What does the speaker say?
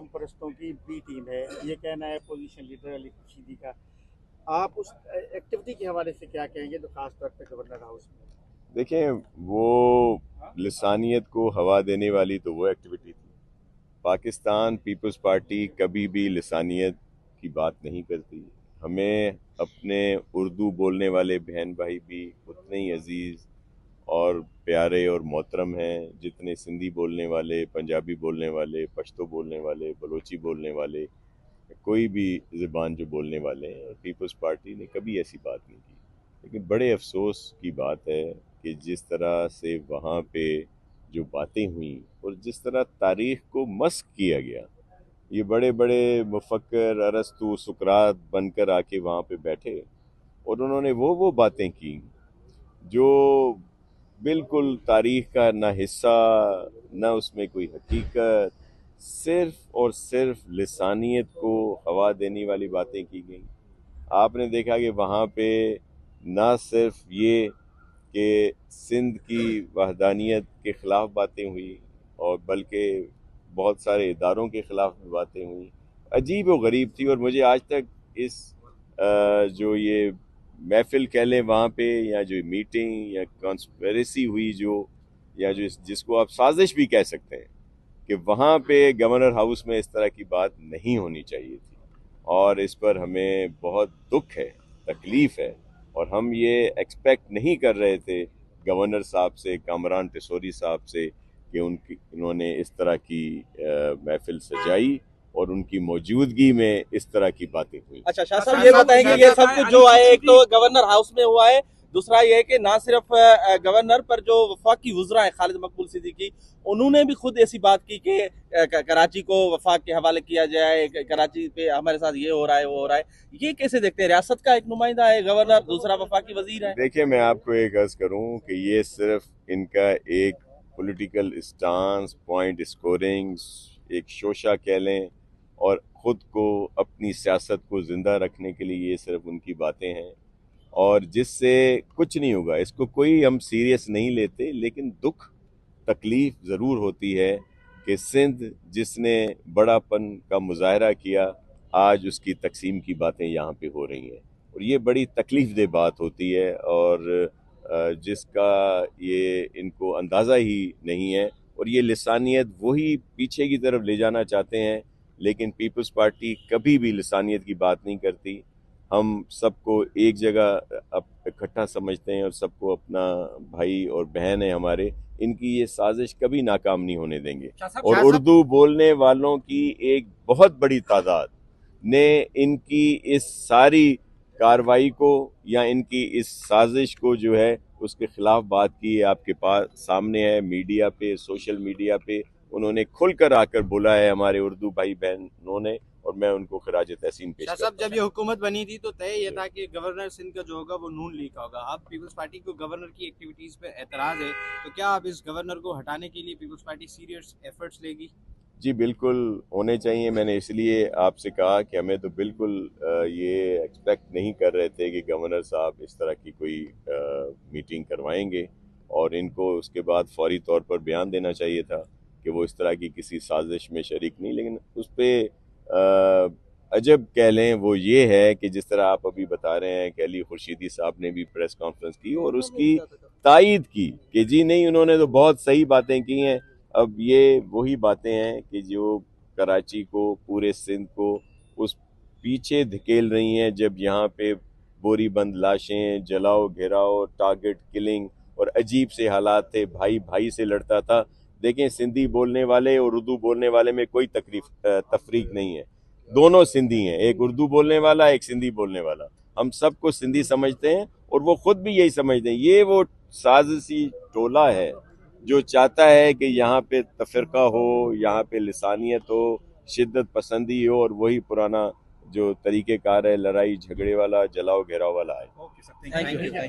कौम परस्तों की B team है, ये कहना है पोजीशन लीडर अली खुर्शीदी का। आप उस एक्टिविटी के हवाले से क्या कहेंगे, तो खास तौर पे गवर्नर हाउस में? देखें, वो लिसानियत को हवा देने वाली तो वो एक्टिविटी थी। पाकिस्तान पीपल्स पार्टी कभी भी लिसानियत की बात नहीं करती। हमें अपने उर्दू बोलने वाले बहन भाई भी उतने ही अजीज़ और प्यारे और मोहतरम हैं जितने सिंधी बोलने वाले, पंजाबी बोलने वाले, पश्तो बोलने वाले, बलोची बोलने वाले, कोई भी ज़बान जो बोलने वाले हैं। और पीपल्स पार्टी ने कभी ऐसी बात नहीं की। लेकिन बड़े अफसोस की बात है कि जिस तरह से वहाँ पे जो बातें हुई और जिस तरह तारीख़ को मस्क किया गया, ये बड़े बड़े मुफक्कर अरस्तु सुकरात बनकर आके वहाँ पे बैठे और उन्होंने वो बातें की जो बिल्कुल तारीख़ का ना हिस्सा, ना उसमें कोई हकीकत, सिर्फ़ और सिर्फ लिसानियत को हवा देने वाली बातें की गई। आपने देखा कि वहाँ पे ना सिर्फ ये कि सिंध की वहदानियत के ख़िलाफ़ बातें हुई और बल्कि बहुत सारे इदारों के ख़िलाफ़ भी बातें हुई। अजीब व गरीब थी। और मुझे आज तक इस जो ये महफ़िल कह लें वहाँ पे, या जो मीटिंग या कॉन्स्पिरेसी हुई जो, या जो जिसको आप साजिश भी कह सकते हैं, कि वहाँ पे गवर्नर हाउस में इस तरह की बात नहीं होनी चाहिए थी। और इस पर हमें बहुत दुख है, तकलीफ़ है। और हम ये एक्सपेक्ट नहीं कर रहे थे गवर्नर साहब से, कामरान टिसोरी साहब से, कि उन्होंने इस तरह की महफ़िल सजाई और उनकी मौजूदगी में इस तरह की बातें हुई। अच्छा शाह साहब, ये बताएंगे ये सब कुछ जो है, एक तो गवर्नर हाउस में हुआ है, दूसरा ये है कि ना सिर्फ गवर्नर पर जो वफाकी वज़रा है खालिद मकबूल सिद्दीकी, उन्होंने भी खुद ऐसी बात की कि कराची को वफाक के हवाले किया जाए, कराची पे हमारे साथ ये हो रहा है वो हो रहा है। ये कैसे देखते हैं? रियासत का एक नुमाइंदा है गवर्नर, दूसरा वफाकी वजीर है। देखिए, मैं आपको एक अर्ज करूं कि ये सिर्फ इनका एक पॉलिटिकल स्टांस, पॉइंट स्कोरिंग, एक शोशा कह लें, और ख़ुद को अपनी सियासत को ज़िंदा रखने के लिए ये सिर्फ उनकी बातें हैं, और जिससे कुछ नहीं होगा। इसको कोई हम सीरियस नहीं लेते, लेकिन दुख तकलीफ़ ज़रूर होती है कि सिंध जिसने बड़ापन का मुजाहरा किया, आज उसकी तकसीम की बातें यहाँ पे हो रही हैं। और ये बड़ी तकलीफ़ दे बात होती है, और जिसका ये इनको अंदाज़ा ही नहीं है। और ये लिसानियत वही पीछे की तरफ ले जाना चाहते हैं, लेकिन पीपल्स पार्टी कभी भी लिसानियत की बात नहीं करती। हम सबको एक जगह इकट्ठा समझते हैं और सबको अपना भाई और बहन है हमारे। इनकी ये साजिश कभी नाकाम नहीं होने देंगे। और उर्दू बोलने वालों की एक बहुत बड़ी तादाद ने इनकी इस सारी कार्रवाई को या इनकी इस साजिश को जो है उसके खिलाफ बात की है। आपके पास सामने है, मीडिया पे, सोशल मीडिया पे उन्होंने खुलकर आकर बोला है हमारे उर्दू भाई बहनों ने, और मैं उनको खिराज तहसीन पेश करता हूं। जब ये हुकूमत बनी थी तो तय ये था कि गवर्नर सिंध का जो होगा वो नून लीग का होगा। अब पीपल्स पार्टी को गवर्नर की एक्टिविटीज पे एतराज है, तो क्या आप इस गवर्नर को हटाने के लिए पीपल्स पार्टी सीरियस एफर्ट्स लेगी? जी बिल्कुल होने चाहिए। मैंने इसलिए आपसे कहा कि हमें तो बिल्कुल ये एक्सपेक्ट नहीं कर रहे थे कि गवर्नर साहब इस तरह की कोई मीटिंग करवाएंगे, और इनको उसके बाद फौरी तौर पर बयान देना चाहिए था कि वो इस तरह की किसी साजिश में शरीक नहीं। लेकिन उस पर अजब कह लें वो ये है कि जिस तरह आप अभी बता रहे हैं कि अली खुर्शीदी साहब ने भी प्रेस कॉन्फ्रेंस की और उसकी तायद की कि जी नहीं, उन्होंने तो बहुत सही बातें की हैं। अब ये वही बातें हैं कि जो कराची को, पूरे सिंध को उस पीछे धकेल रही हैं, जब यहाँ पे बोरी बंद लाशें, जलाओ घेराओ, टारगेट किलिंग और अजीब से हालात थे, भाई भाई से लड़ता था। देखें, सिंधी बोलने वाले और उर्दू बोलने वाले में कोई तफरीक नहीं है, दोनों सिंधी हैं, एक उर्दू बोलने वाला, एक सिंधी बोलने वाला। हम सबको सिंधी समझते हैं और वो खुद भी यही समझते हैं। ये वो साजिशी टोला है जो चाहता है कि यहाँ पे तफरका हो, यहाँ पे लिसानियत हो, शिद्दत पसंदी हो, और वही पुराना जो तरीक़ेकार है लड़ाई झगड़े वाला, जलाओ घेराव वाला है। Thank you.